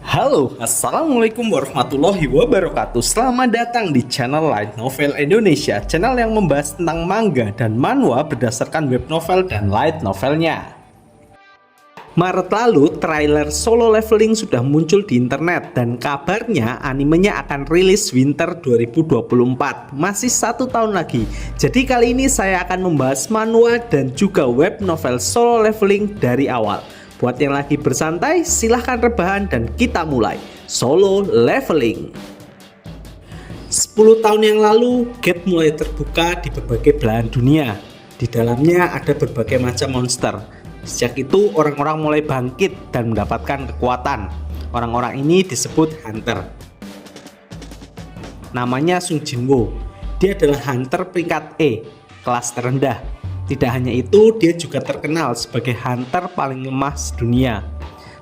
Halo, Assalamualaikum warahmatullahi wabarakatuh. Selamat datang di channel Light Novel Indonesia, channel yang membahas tentang manga dan manhwa berdasarkan web novel dan light novelnya. Maret lalu, trailer Solo Leveling sudah muncul di internet dan kabarnya animenya akan rilis winter 2024. Masih 1 tahun lagi. Jadi kali ini saya akan membahas manhwa dan juga web novel Solo Leveling dari awal. Buat yang lagi bersantai, silahkan rebahan dan kita mulai. Solo Leveling. 10 tahun yang lalu, gate mulai terbuka di berbagai belahan dunia. Di dalamnya ada berbagai macam monster. Sejak itu, orang-orang mulai bangkit dan mendapatkan kekuatan. Orang-orang ini disebut hunter. Namanya Sung Jinwoo. Dia adalah hunter peringkat E, kelas terendah. Tidak hanya itu, dia juga terkenal sebagai hunter paling lemah sedunia.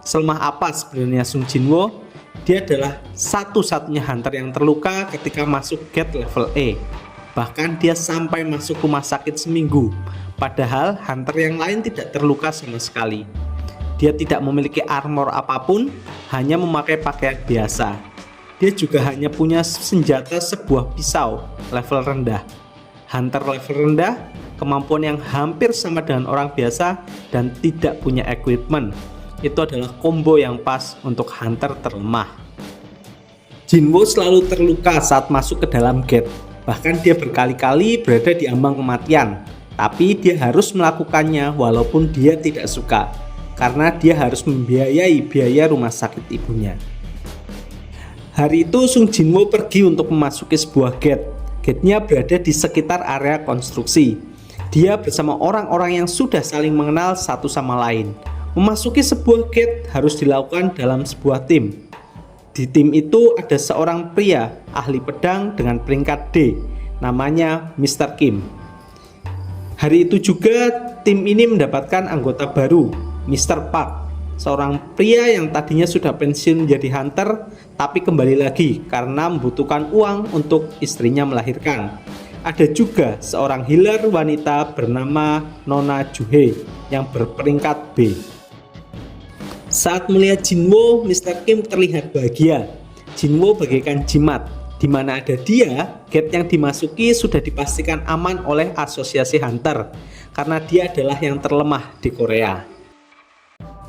Selemah apa sebenarnya Sung Jinwoo? Dia adalah satu-satunya hunter yang terluka ketika masuk gate level E. Bahkan dia sampai masuk rumah sakit seminggu. Padahal hunter yang lain tidak terluka sama sekali. Dia tidak memiliki armor apapun, hanya memakai pakaian biasa. Dia juga hanya punya senjata sebuah pisau level rendah. Hunter level rendah, kemampuan yang hampir sama dengan orang biasa dan tidak punya equipment. Itu adalah combo yang pas untuk hunter terlemah. Jinwoo selalu terluka saat masuk ke dalam gate. Bahkan dia berkali-kali berada di ambang kematian. Tapi dia harus melakukannya walaupun dia tidak suka. Karena dia harus membiayai biaya rumah sakit ibunya. Hari itu Sung Jinwoo pergi untuk memasuki sebuah gate. Gate-nya berada di sekitar area konstruksi. Dia bersama orang-orang yang sudah saling mengenal satu sama lain. Memasuki sebuah gate harus dilakukan dalam sebuah tim. Di tim itu ada seorang pria ahli pedang dengan peringkat D, namanya Mr. Kim. Hari itu juga tim ini mendapatkan anggota baru, Mr. Park, seorang pria yang tadinya sudah pensiun menjadi hunter, tapi kembali lagi karena membutuhkan uang untuk istrinya melahirkan. Ada juga seorang healer wanita bernama Nona Juhe yang berperingkat B. Saat melihat Jinwoo, Mr. Kim terlihat bahagia. Jinwoo bagaikan jimat. Di mana ada dia, gate yang dimasuki sudah dipastikan aman oleh asosiasi hunter karena dia adalah yang terlemah di Korea.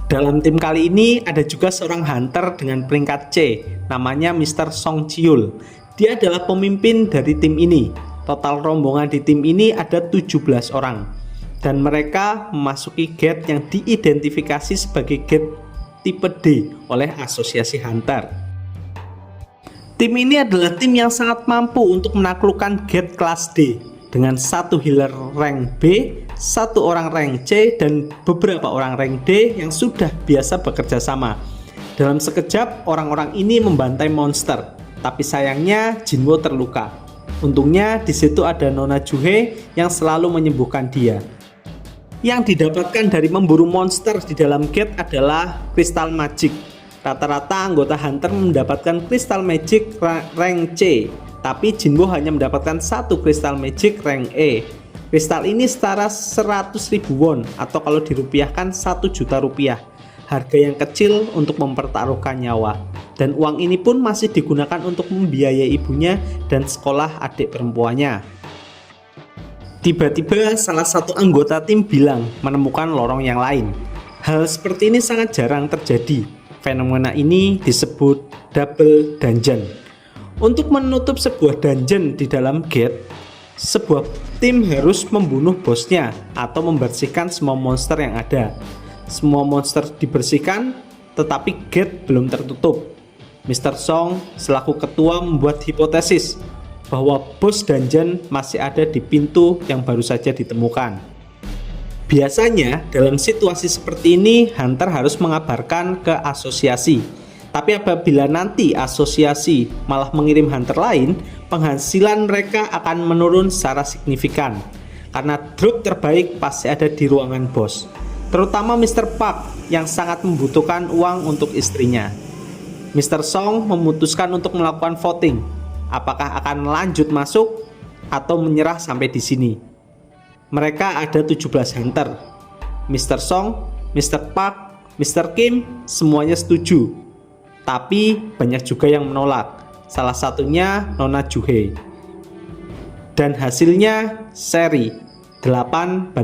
Dalam tim kali ini ada juga seorang hunter dengan peringkat C, namanya Mr. Song Chiul. Dia adalah pemimpin dari tim ini. Total rombongan di tim ini ada 17 orang. Dan mereka memasuki gate yang diidentifikasi sebagai gate tipe D oleh asosiasi hunter. Tim ini adalah tim yang sangat mampu untuk menaklukkan gate kelas D dengan satu healer rank B, satu orang rank C, dan beberapa orang rank D yang sudah biasa bekerja sama. Dalam sekejap, orang-orang ini membantai monster, tapi sayangnya Jinwoo terluka. Untungnya di situ ada Nona Juhe yang selalu menyembuhkan dia. Yang didapatkan dari memburu monster di dalam gate adalah kristal magic. Rata-rata anggota hunter mendapatkan kristal magic rank C, tapi Jinwoo hanya mendapatkan satu kristal magic rank E. Kristal ini setara 100.000 won atau kalau dirupiahkan 1 juta rupiah. Harga yang kecil untuk mempertaruhkan nyawa. Dan uang ini pun masih digunakan untuk membiayai ibunya dan sekolah adik perempuannya. Tiba-tiba salah satu anggota tim bilang menemukan lorong yang lain. Hal seperti ini sangat jarang terjadi. Fenomena ini disebut double dungeon. Untuk menutup sebuah dungeon di dalam gate, sebuah tim harus membunuh bosnya atau membersihkan semua monster yang ada. Semua monster dibersihkan, tetapi gate belum tertutup. Mr. Song selaku ketua membuat hipotesis bahwa bos dungeon masih ada di pintu yang baru saja ditemukan. Biasanya dalam situasi seperti ini hunter harus mengabarkan ke asosiasi. Tapi apabila nanti asosiasi malah mengirim hunter lain, penghasilan mereka akan menurun secara signifikan. Karena drop terbaik pasti ada di ruangan bos. Terutama Mr. Park yang sangat membutuhkan uang untuk istrinya. Mr. Song memutuskan untuk melakukan voting. Apakah akan lanjut masuk atau menyerah sampai di sini? Mereka ada 17 hunter. Mr. Song, Mr. Park, Mr. Kim semuanya setuju. Tapi banyak juga yang menolak, salah satunya Nona Juhei. Dan hasilnya seri 8-8.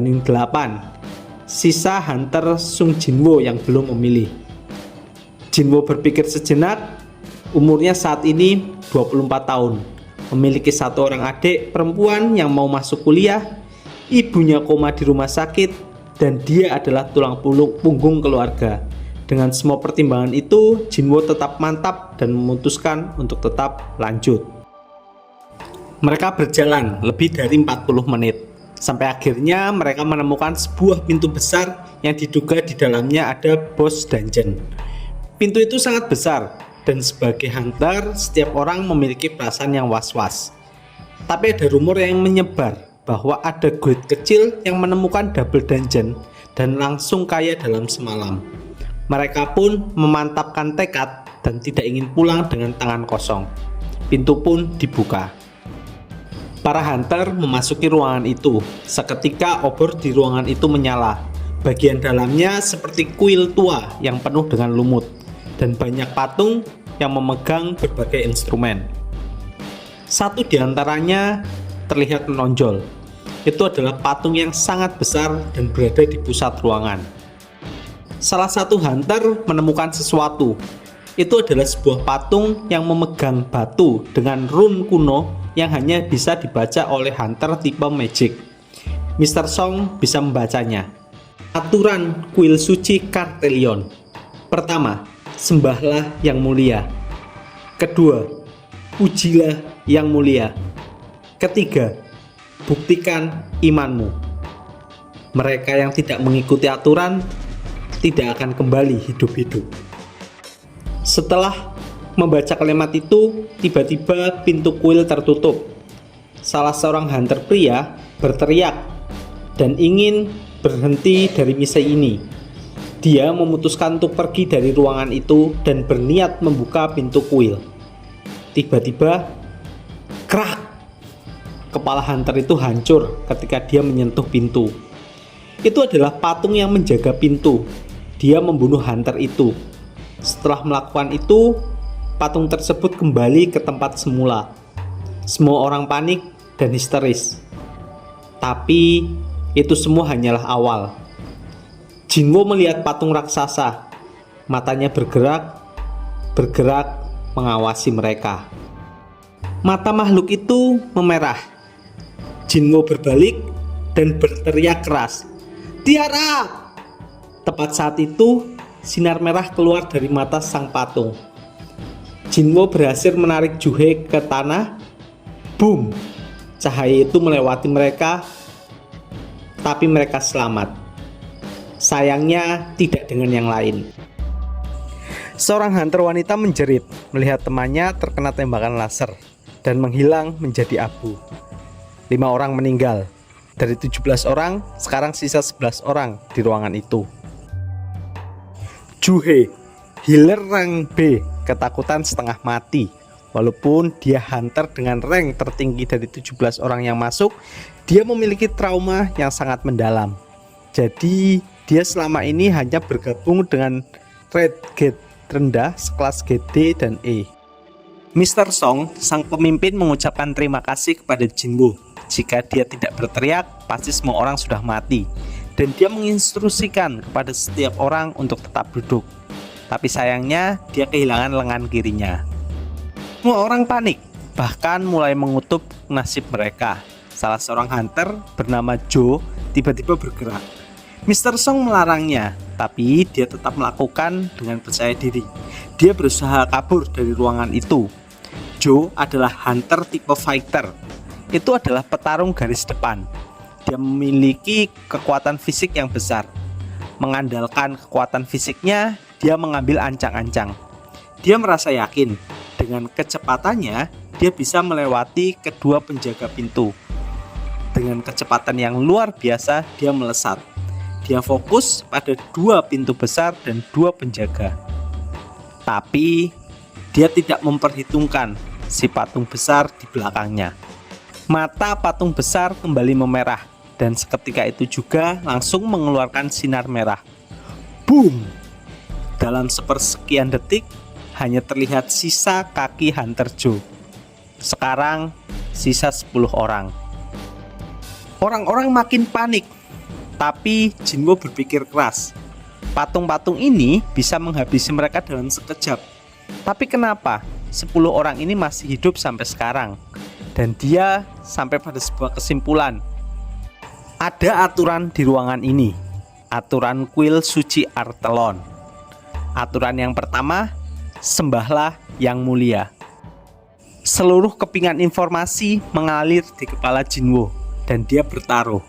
Sisa Hunter Sung Jinwo yang belum memilih. Jinwo berpikir sejenak, umurnya saat ini 24 tahun, memiliki satu orang adik perempuan yang mau masuk kuliah, ibunya koma di rumah sakit, dan dia adalah tulang punggung keluarga. Dengan semua pertimbangan itu, Jinwo tetap mantap dan memutuskan untuk tetap lanjut. Mereka berjalan lebih dari 40 menit. Sampai akhirnya mereka menemukan sebuah pintu besar yang diduga di dalamnya ada bos dungeon. Pintu itu sangat besar dan sebagai hunter setiap orang memiliki perasaan yang was-was. Tapi ada rumor yang menyebar bahwa ada guild kecil yang menemukan double dungeon dan langsung kaya dalam semalam. Mereka pun memantapkan tekad dan tidak ingin pulang dengan tangan kosong. Pintu pun dibuka. Para hunter memasuki ruangan itu. Seketika obor di ruangan itu menyala. Bagian dalamnya seperti kuil tua yang penuh dengan lumut dan banyak patung yang memegang berbagai instrumen. Satu di antaranya terlihat menonjol. Itu adalah patung yang sangat besar dan berada di pusat ruangan. Salah satu hunter menemukan sesuatu. Itu adalah sebuah patung yang memegang batu dengan rune kuno yang hanya bisa dibaca oleh hunter tipe magic. Mr. Song bisa membacanya. Aturan kuil suci Kartelion. Pertama, sembahlah yang mulia. Kedua, pujilah yang mulia. Ketiga, buktikan imanmu. Mereka yang tidak mengikuti aturan tidak akan kembali hidup-hidup. Setelah membaca kalimat itu, tiba-tiba pintu kuil tertutup. Salah seorang hunter pria berteriak dan ingin berhenti dari misi ini. Dia memutuskan untuk pergi dari ruangan itu dan berniat membuka pintu kuil. Tiba-tiba, krak! Kepala hunter itu hancur ketika dia menyentuh pintu. Itu adalah patung yang menjaga pintu. Dia membunuh hunter itu. Setelah melakukan itu, patung tersebut kembali ke tempat semula. Semua orang panik dan histeris. Tapi itu semua hanyalah awal. Jinwo melihat patung raksasa. Matanya bergerak mengawasi mereka. Mata makhluk itu memerah. Jinwo berbalik dan berteriak keras, "Tiara!" Tepat saat itu, sinar merah keluar dari mata sang patung. Jinwo berhasil menarik Juhei ke tanah. Boom! Cahaya itu melewati mereka, tapi mereka selamat. Sayangnya tidak dengan yang lain. Seorang hunter wanita menjerit melihat temannya terkena tembakan laser dan menghilang menjadi abu. 5 orang meninggal. Dari 17 orang, sekarang sisa 11 orang di ruangan itu. Juhei, healer rank B, ketakutan setengah mati. Walaupun dia hunter dengan rank tertinggi dari 17 orang yang masuk, dia memiliki trauma yang sangat mendalam. Jadi dia selama ini hanya bergabung dengan red gate rendah sekelas GD dan E. Mr. Song, sang pemimpin, mengucapkan terima kasih kepada Jinwo. Jika dia tidak berteriak, pasti semua orang sudah mati. Dan dia menginstruksikan kepada setiap orang untuk tetap duduk. Tapi sayangnya dia kehilangan lengan kirinya. Semua orang panik, bahkan mulai mengutuk nasib mereka. Salah seorang hunter bernama Joe tiba-tiba bergerak. Mr. Song melarangnya, tapi dia tetap melakukan dengan percaya diri. Dia berusaha kabur dari ruangan itu. Joe adalah hunter tipe fighter. Itu adalah petarung garis depan. Dia memiliki kekuatan fisik yang besar. Mengandalkan kekuatan fisiknya, dia mengambil ancang-ancang. Dia merasa yakin dengan kecepatannya dia bisa melewati kedua penjaga pintu. Dengan kecepatan yang luar biasa, dia melesat. Dia fokus pada 2 pintu besar dan 2 penjaga. Tapi dia tidak memperhitungkan si patung besar di belakangnya. Mata patung besar kembali memerah dan seketika itu juga langsung mengeluarkan sinar merah. Boom! Dalam sepersekian detik, hanya terlihat sisa kaki Hunter Joe. Sekarang sisa 10 orang. Orang-orang makin panik, tapi Jinwo berpikir keras. Patung-patung ini bisa menghabisi mereka dalam sekejap. Tapi kenapa 10 orang ini masih hidup sampai sekarang? Dan dia sampai pada sebuah kesimpulan. Ada aturan di ruangan ini. Aturan kuil suci Artelon. Aturan yang pertama, sembahlah yang mulia. Seluruh kepingan informasi mengalir di kepala Jinwo dan dia bertaruh.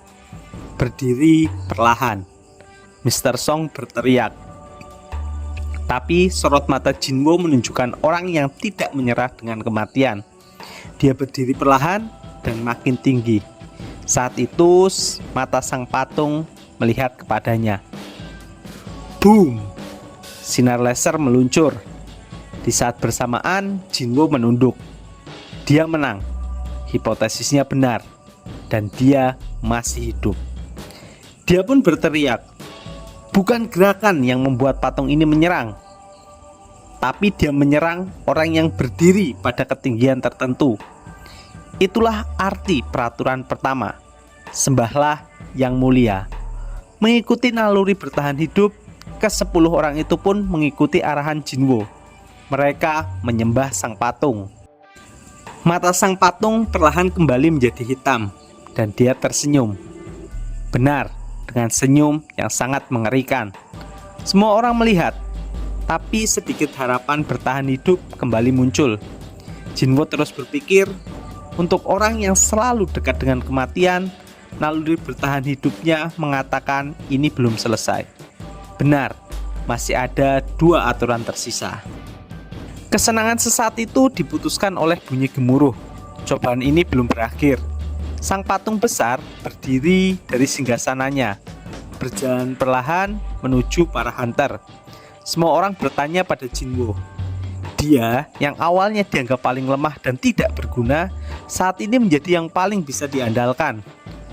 Berdiri perlahan. Mr. Song berteriak. Tapi sorot mata Jinwo menunjukkan orang yang tidak menyerah dengan kematian. Dia berdiri perlahan dan makin tinggi. Saat itu mata sang patung melihat kepadanya. Boom! Sinar laser meluncur. Di saat bersamaan Jinwo menunduk. Dia menang. Hipotesisnya benar. Dan dia masih hidup. Dia pun berteriak. Bukan gerakan yang membuat patung ini menyerang, tapi dia menyerang orang yang berdiri pada ketinggian tertentu. Itulah arti peraturan pertama. Sembahlah yang mulia. Mengikuti naluri bertahan hidup, ke-10 orang itu pun mengikuti arahan Jinwo. Mereka menyembah sang patung. Mata sang patung perlahan kembali menjadi hitam dan dia tersenyum. Benar, dengan senyum yang sangat mengerikan. Semua orang melihat, tapi sedikit harapan bertahan hidup kembali muncul. Jinwo terus berpikir, untuk orang yang selalu dekat dengan kematian, naluri bertahan hidupnya mengatakan ini belum selesai. Benar, masih ada 2 aturan tersisa. Kesenangan sesaat itu diputuskan oleh bunyi gemuruh. Cobaan ini belum berakhir. Sang patung besar berdiri dari singgasananya, berjalan perlahan menuju para hunter. Semua orang bertanya pada Jinwo. Dia yang awalnya dianggap paling lemah dan tidak berguna, saat ini menjadi yang paling bisa diandalkan.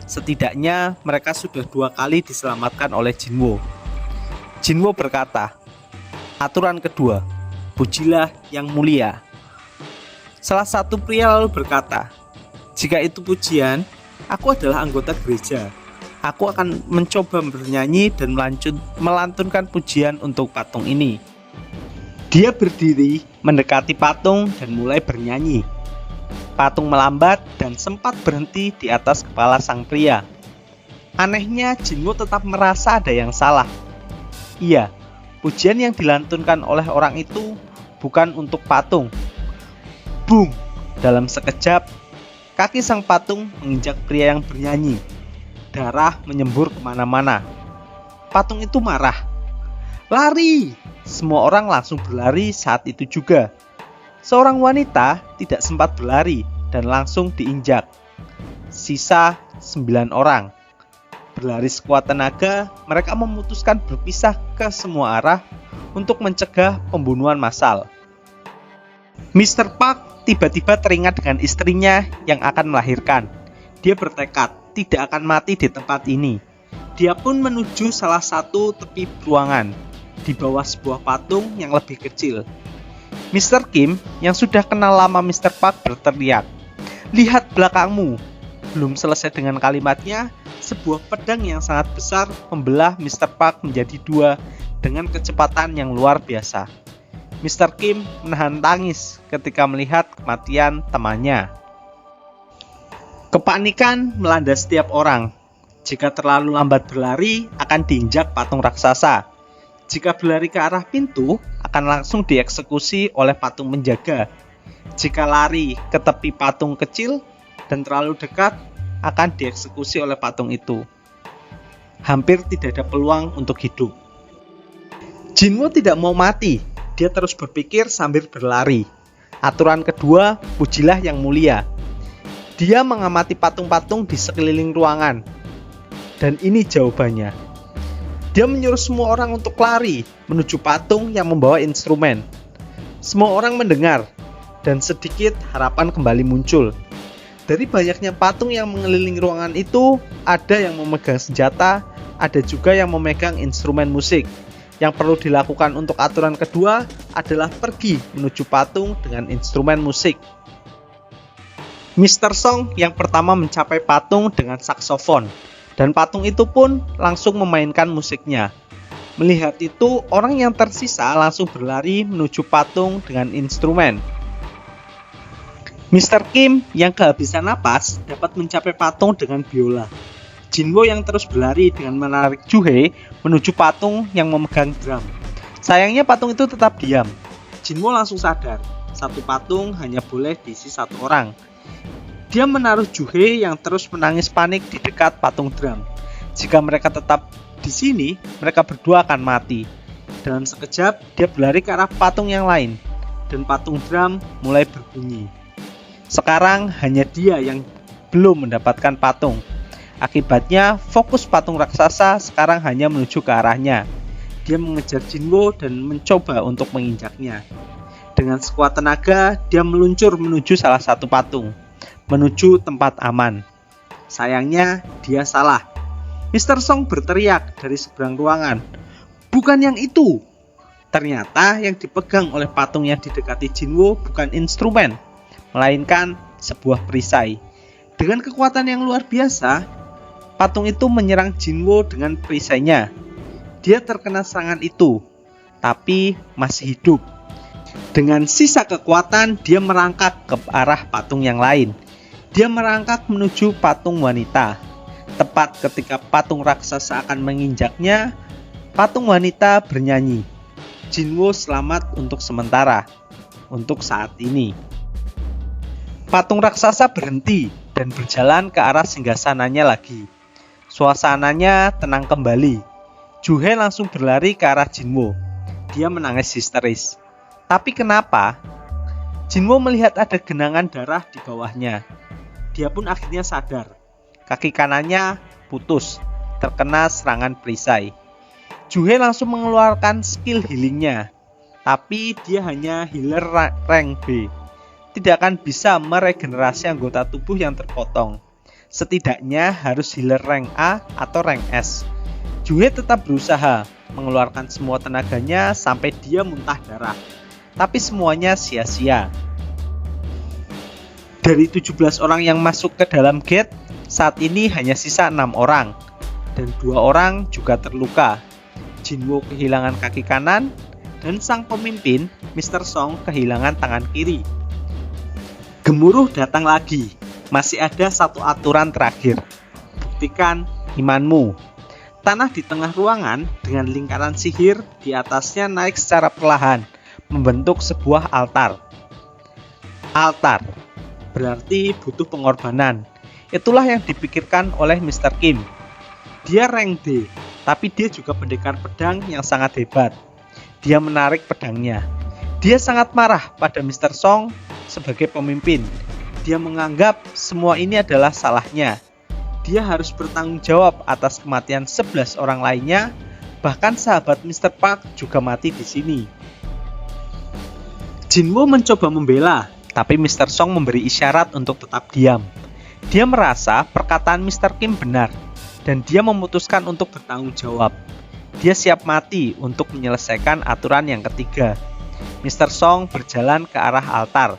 Setidaknya mereka sudah 2 kali diselamatkan oleh Jinwo. Jinwo berkata, aturan kedua, pujilah yang mulia. Salah satu pria lalu berkata, jika itu pujian, aku adalah anggota gereja. Aku akan mencoba bernyanyi dan melantunkan pujian untuk patung ini. Dia berdiri mendekati patung dan mulai bernyanyi. Patung melambat dan sempat berhenti di atas kepala sang pria. Anehnya, Jinwo tetap merasa ada yang salah. Iya, pujian yang dilantunkan oleh orang itu bukan untuk patung. Boom! Dalam sekejap, kaki sang patung menginjak pria yang bernyanyi. Darah menyembur kemana-mana. Patung itu marah. Lari! Semua orang langsung berlari saat itu juga. Seorang wanita tidak sempat berlari dan langsung diinjak. Sisa 9 orang. Berlari sekuat tenaga, mereka memutuskan berpisah ke semua arah untuk mencegah pembunuhan massal. Mr. Park tiba-tiba teringat dengan istrinya yang akan melahirkan. Dia bertekad tidak akan mati di tempat ini. Dia pun menuju salah satu tepi ruangan di bawah sebuah patung yang lebih kecil. Mr. Kim yang sudah kenal lama Mr. Park berteriak, "Lihat belakangmu!" Belum selesai dengan kalimatnya, sebuah pedang yang sangat besar membelah Mr. Park menjadi 2 dengan kecepatan yang luar biasa. Mr. Kim menahan tangis ketika melihat kematian temannya. Kepanikan melanda setiap orang. Jika terlalu lambat berlari, akan diinjak patung raksasa. Jika berlari ke arah pintu, akan langsung dieksekusi oleh patung penjaga. Jika lari ke tepi patung kecil dan terlalu dekat, akan dieksekusi oleh patung itu. Hampir tidak ada peluang untuk hidup. Jinwo tidak mau mati. Dia terus berpikir sambil berlari. Aturan kedua, pujilah yang mulia. Dia mengamati patung-patung di sekeliling ruangan. Dan ini jawabannya. Dia menyuruh semua orang untuk lari menuju patung yang membawa instrumen. Semua orang mendengar, dan sedikit harapan kembali muncul. Dari banyaknya patung yang mengelilingi ruangan itu, ada yang memegang senjata, ada juga yang memegang instrumen musik. Yang perlu dilakukan untuk aturan kedua adalah pergi menuju patung dengan instrumen musik. Mr. Song yang pertama mencapai patung dengan saksofon, dan patung itu pun langsung memainkan musiknya. Melihat itu, orang yang tersisa langsung berlari menuju patung dengan instrumen. Mr. Kim yang kehabisan napas dapat mencapai patung dengan biola. Jinwo yang terus berlari dengan menarik Juhye menuju patung yang memegang drum. Sayangnya patung itu tetap diam. Jinwo langsung sadar, satu patung hanya boleh diisi satu orang. Dia menaruh Juhye yang terus menangis panik di dekat patung drum. Jika mereka tetap di sini, mereka berdua akan mati. Dalam sekejap, dia berlari ke arah patung yang lain, dan patung drum mulai berbunyi. Sekarang hanya dia yang belum mendapatkan patung. Akibatnya, fokus patung raksasa sekarang hanya menuju ke arahnya. Dia mengejar Jinwo dan mencoba untuk menginjaknya. Dengan sekuat tenaga, dia meluncur menuju salah satu patung, menuju tempat aman. Sayangnya, dia salah. Mr. Song berteriak dari seberang ruangan, "Bukan yang itu!" Ternyata yang dipegang oleh patung yang didekati Jinwo bukan instrumen, melainkan sebuah perisai. Dengan kekuatan yang luar biasa, patung itu menyerang Jinwo dengan perisainya. Dia terkena serangan itu, tapi masih hidup. Dengan sisa kekuatan, dia merangkak ke arah patung yang lain. Dia merangkak menuju patung wanita. Tepat ketika patung raksasa akan menginjaknya, patung wanita bernyanyi, "Jinwo selamat untuk sementara, untuk saat ini." Patung raksasa berhenti dan berjalan ke arah singgasananya lagi. Suasananya tenang kembali. Juhye langsung berlari ke arah Jinwo. Dia menangis histeris. Tapi kenapa? Jinwo melihat ada genangan darah di bawahnya. Dia pun akhirnya sadar. Kaki kanannya putus, terkena serangan perisai. Juhye langsung mengeluarkan skill healingnya. Tapi dia hanya healer rank B. Tidak akan bisa meregenerasi anggota tubuh yang terpotong. Setidaknya harus healer rank A atau rank S. Juhye tetap berusaha mengeluarkan semua tenaganya sampai dia muntah darah. Tapi semuanya sia-sia. Dari 17 orang yang masuk ke dalam gate, saat ini hanya sisa 6 orang. Dan 2 orang juga terluka. Jinwo kehilangan kaki kanan, dan sang pemimpin, Mr. Song, kehilangan tangan kiri. Gemuruh datang lagi. Masih ada satu aturan terakhir. Buktikan imanmu. Tanah di tengah ruangan dengan lingkaran sihir di atasnya naik secara perlahan, membentuk sebuah altar. Altar berarti butuh pengorbanan. Itulah yang dipikirkan oleh Mr. Kim. Dia rank D, tapi dia juga pendekar pedang yang sangat hebat. Dia menarik pedangnya. Dia sangat marah pada Mr. Song sebagai pemimpin. Dia menganggap semua ini adalah salahnya. Dia harus bertanggung jawab atas kematian 11 orang lainnya. Bahkan sahabat Mr. Park juga mati di sini. Jinwo mencoba membela, tapi Mr. Song memberi isyarat untuk tetap diam. Dia merasa perkataan Mr. Kim benar, dan dia memutuskan untuk bertanggung jawab. Dia siap mati untuk menyelesaikan aturan yang ketiga. Mr. Song berjalan ke arah altar.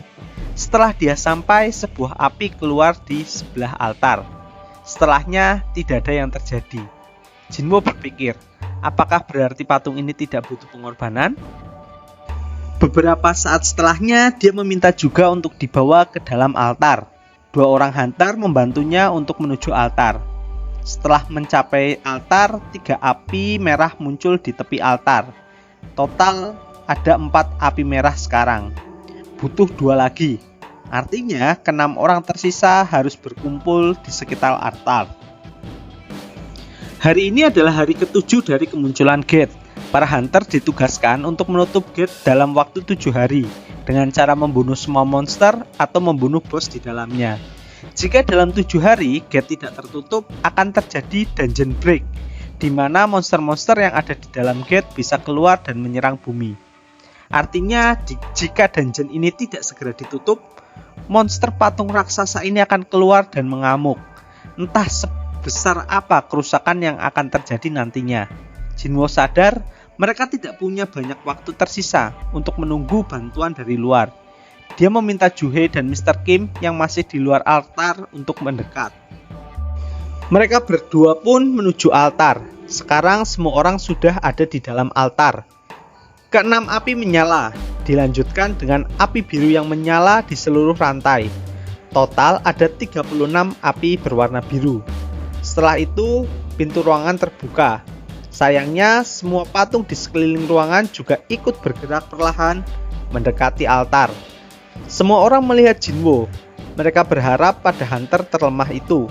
Setelah dia sampai, sebuah api keluar di sebelah altar. Setelahnya, tidak ada yang terjadi. Jinwo berpikir, apakah berarti patung ini tidak butuh pengorbanan? Beberapa saat setelahnya, dia meminta juga untuk dibawa ke dalam altar. 2 orang hunter membantunya untuk menuju altar. Setelah mencapai altar, 3 api merah muncul di tepi altar. Total ada 4 api merah sekarang. Butuh 2 lagi. Artinya, ke-6 orang tersisa harus berkumpul di sekitar altar. Hari ini adalah hari ke-7 dari kemunculan gate. Para hunter ditugaskan untuk menutup gate dalam waktu 7 hari dengan cara membunuh semua monster atau membunuh bos di dalamnya. Jika dalam 7 hari gate tidak tertutup, akan terjadi dungeon break, di mana monster-monster yang ada di dalam gate bisa keluar dan menyerang bumi. Artinya, jika dungeon ini tidak segera ditutup, monster patung raksasa ini akan keluar dan mengamuk. Entah sebesar apa kerusakan yang akan terjadi nantinya. Jinwo sadar Mereka tidak punya banyak waktu tersisa untuk menunggu bantuan dari luar. Dia meminta Juhe dan Mr. Kim yang masih di luar altar untuk mendekat. Mereka berdua pun menuju altar. Sekarang semua orang sudah ada di dalam altar. Keenam api menyala, dilanjutkan dengan api biru yang menyala di seluruh rantai. Total ada 36 api berwarna biru. Setelah itu, pintu ruangan terbuka. Sayangnya, semua patung di sekeliling ruangan juga ikut bergerak perlahan mendekati altar. Semua orang melihat Jinwo. Mereka berharap pada hunter terlemah itu.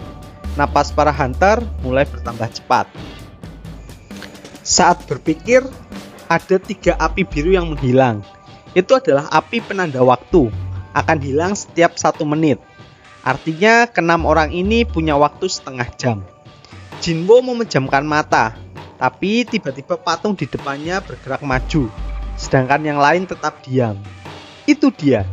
Napas para hunter mulai bertambah cepat. Saat berpikir, ada 3 api biru yang menghilang. Itu adalah api penanda waktu. Akan hilang setiap 1 menit. Artinya ke-6 orang ini punya waktu setengah jam. Jinwo memejamkan mata. Tapi tiba-tiba patung di depannya bergerak maju. Sedangkan yang lain tetap diam. Itu dia.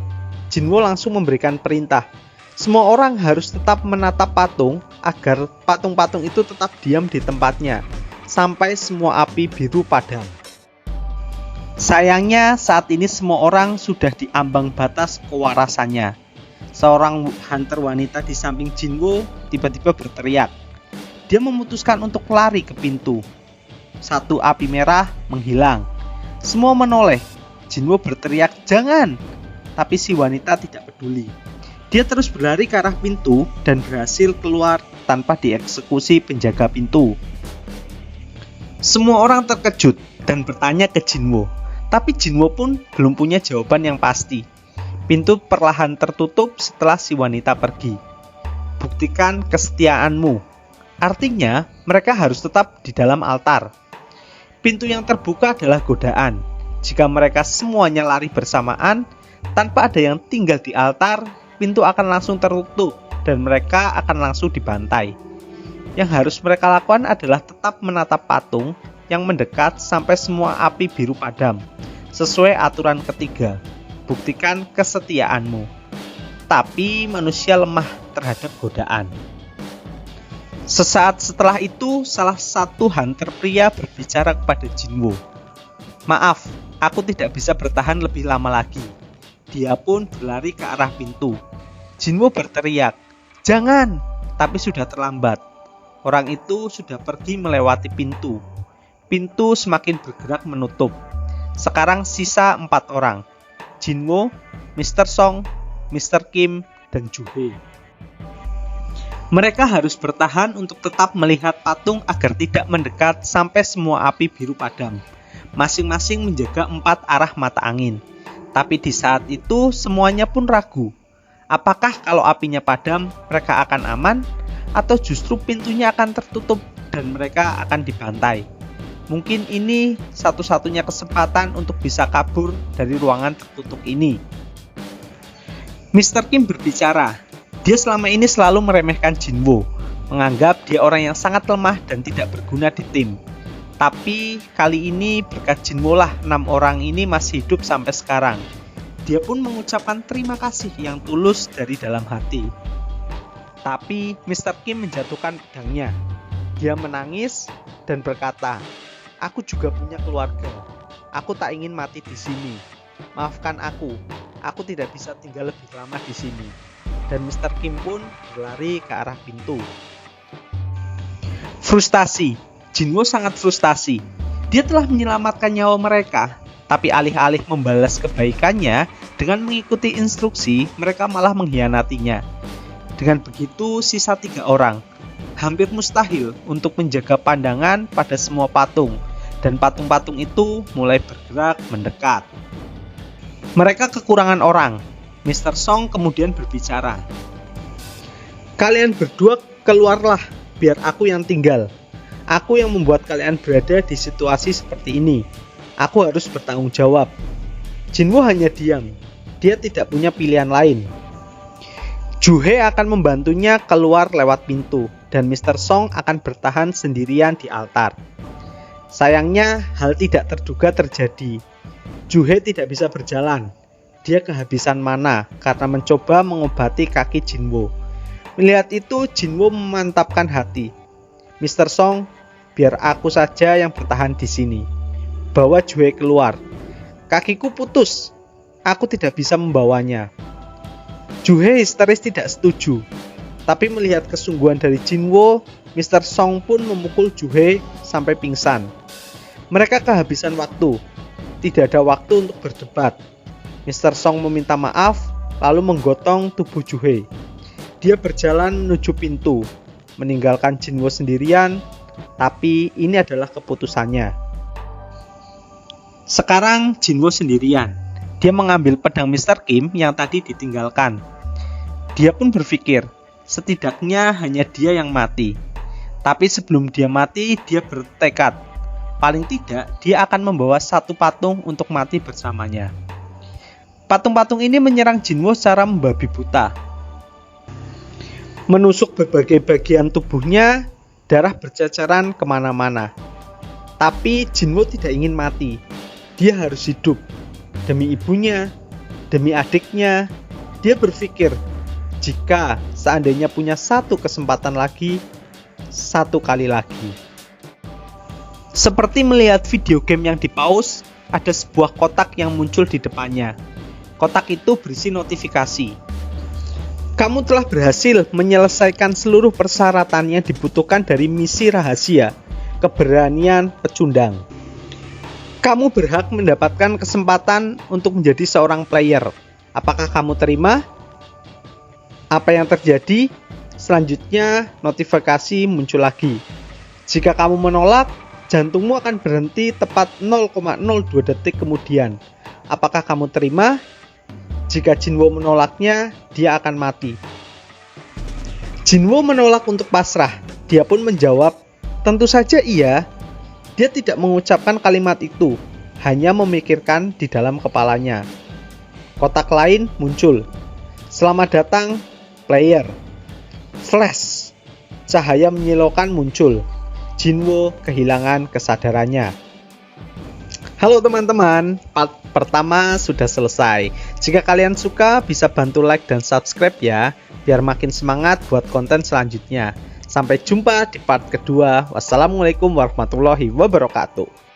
Jinwo langsung memberikan perintah. Semua orang harus tetap menatap patung agar patung-patung itu tetap diam di tempatnya sampai semua api biru padam. Sayangnya saat ini semua orang sudah di ambang batas kewarasannya. Seorang hunter wanita di samping Jinwo tiba-tiba berteriak. Dia memutuskan untuk lari ke pintu. 1 api merah menghilang. Semua menoleh. Jinwo berteriak, "Jangan!" Tapi si wanita tidak peduli. Dia terus berlari ke arah pintu dan berhasil keluar tanpa dieksekusi penjaga pintu. Semua orang terkejut dan bertanya ke Jinwo. Tapi Jinwo pun belum punya jawaban yang pasti. Pintu perlahan tertutup setelah si wanita pergi. Buktikan kesetiaanmu. Artinya, mereka harus tetap di dalam altar. Pintu yang terbuka adalah godaan. Jika mereka semuanya lari bersamaan, tanpa ada yang tinggal di altar, pintu akan langsung tertutup dan mereka akan langsung dibantai. Yang harus mereka lakukan adalah tetap menatap patung yang mendekat sampai semua api biru padam. Sesuai aturan ketiga, buktikan kesetiaanmu. Tapi manusia lemah terhadap godaan. Sesaat setelah itu, salah satu hunter pria berbicara kepada Jinwo. "Maaf, aku tidak bisa bertahan lebih lama lagi." Dia pun berlari ke arah pintu. Jinwo berteriak, "Jangan!" Tapi sudah terlambat. Orang itu sudah pergi melewati pintu. Pintu semakin bergerak menutup. Sekarang sisa 4 orang. Jinwo, Mr. Song, Mr. Kim, dan Juhe. Mereka harus bertahan untuk tetap melihat patung agar tidak mendekat sampai semua api biru padam. Masing-masing menjaga 4 arah mata angin. Tapi di saat itu semuanya pun ragu. Apakah kalau apinya padam mereka akan aman? Atau justru pintunya akan tertutup dan mereka akan dibantai? Mungkin ini satu-satunya kesempatan untuk bisa kabur dari ruangan tertutup ini. Mr. Kim berbicara. Dia selama ini selalu meremehkan Jinwo, menganggap dia orang yang sangat lemah dan tidak berguna di tim. Tapi kali ini berkat Jinwo lah 6 orang ini masih hidup sampai sekarang. Dia pun mengucapkan terima kasih yang tulus dari dalam hati. Tapi Mr. Kim menjatuhkan pedangnya. Dia menangis dan berkata, "Aku juga punya keluarga. Aku tak ingin mati di sini. Maafkan aku. Aku tidak bisa tinggal lebih lama di sini." Dan Mr. Kim pun berlari ke arah pintu. Frustasi. Jinwo sangat frustasi. Dia telah menyelamatkan nyawa mereka, tapi alih-alih membalas kebaikannya dengan mengikuti instruksi, mereka malah mengkhianatinya. Dengan begitu, sisa 3 orang. Hampir mustahil untuk menjaga pandangan pada semua patung, dan patung-patung itu mulai bergerak mendekat. Mereka kekurangan orang. Mr. Song kemudian berbicara. "Kalian berdua keluarlah, biar aku yang tinggal. Aku yang membuat kalian berada di situasi seperti ini. Aku harus bertanggung jawab." Jinwo hanya diam. Dia tidak punya pilihan lain. Juhe akan membantunya keluar lewat pintu, dan Mr. Song akan bertahan sendirian di altar. Sayangnya, hal tidak terduga terjadi. Juhe tidak bisa berjalan. Dia kehabisan mana karena mencoba mengobati kaki Jinwo. Melihat itu, Jinwo memantapkan hati. "Mr. Song, biar aku saja yang bertahan di sini." Bawa Juhe keluar. Kakiku putus. Aku tidak bisa membawanya. Juhe histeris tidak setuju. Tapi melihat kesungguhan dari Jinwo, Mr. Song pun memukul Juhe sampai pingsan. Mereka kehabisan waktu. Tidak ada waktu untuk berdebat. Mr. Song meminta maaf, lalu menggotong tubuh Juhe. Dia berjalan menuju pintu, meninggalkan Jinwo sendirian, tapi ini adalah keputusannya. Sekarang Jinwo sendirian. Dia mengambil pedang Mr. Kim yang tadi ditinggalkan. Dia pun berpikir, setidaknya hanya dia yang mati. Tapi sebelum dia mati, dia bertekad. Paling tidak, dia akan membawa satu patung untuk mati bersamanya. Patung-patung ini menyerang Jinwo secara membabi buta. Menusuk berbagai bagian tubuhnya, darah berceceran kemana-mana. Tapi Jinwo tidak ingin mati. Dia harus hidup. Demi ibunya, demi adiknya, dia berpikir, jika seandainya punya satu kesempatan lagi, satu kali lagi. Seperti melihat video game yang di-pause, ada sebuah kotak yang muncul di depannya. Kotak itu berisi notifikasi. Kamu telah berhasil menyelesaikan seluruh persyaratan yang dibutuhkan dari misi rahasia, keberanian pecundang. Kamu berhak mendapatkan kesempatan untuk menjadi seorang player. Apakah kamu terima? Apa yang terjadi? Selanjutnya, notifikasi muncul lagi. Jika kamu menolak, jantungmu akan berhenti tepat 0,02 detik kemudian. Apakah kamu terima? Jika Jinwo menolaknya, dia akan mati. Jinwo menolak untuk pasrah. Dia pun menjawab, tentu saja iya. Dia tidak mengucapkan kalimat itu, hanya memikirkan di dalam kepalanya. Kotak lain muncul. Selamat datang, player. Flash. Cahaya menyilaukan muncul. Jinwo kehilangan kesadarannya. Halo teman-teman, part pertama sudah selesai. Jika kalian suka, bisa bantu like dan subscribe ya, biar makin semangat buat konten selanjutnya. Sampai jumpa di part kedua. Wassalamualaikum warahmatullahi wabarakatuh.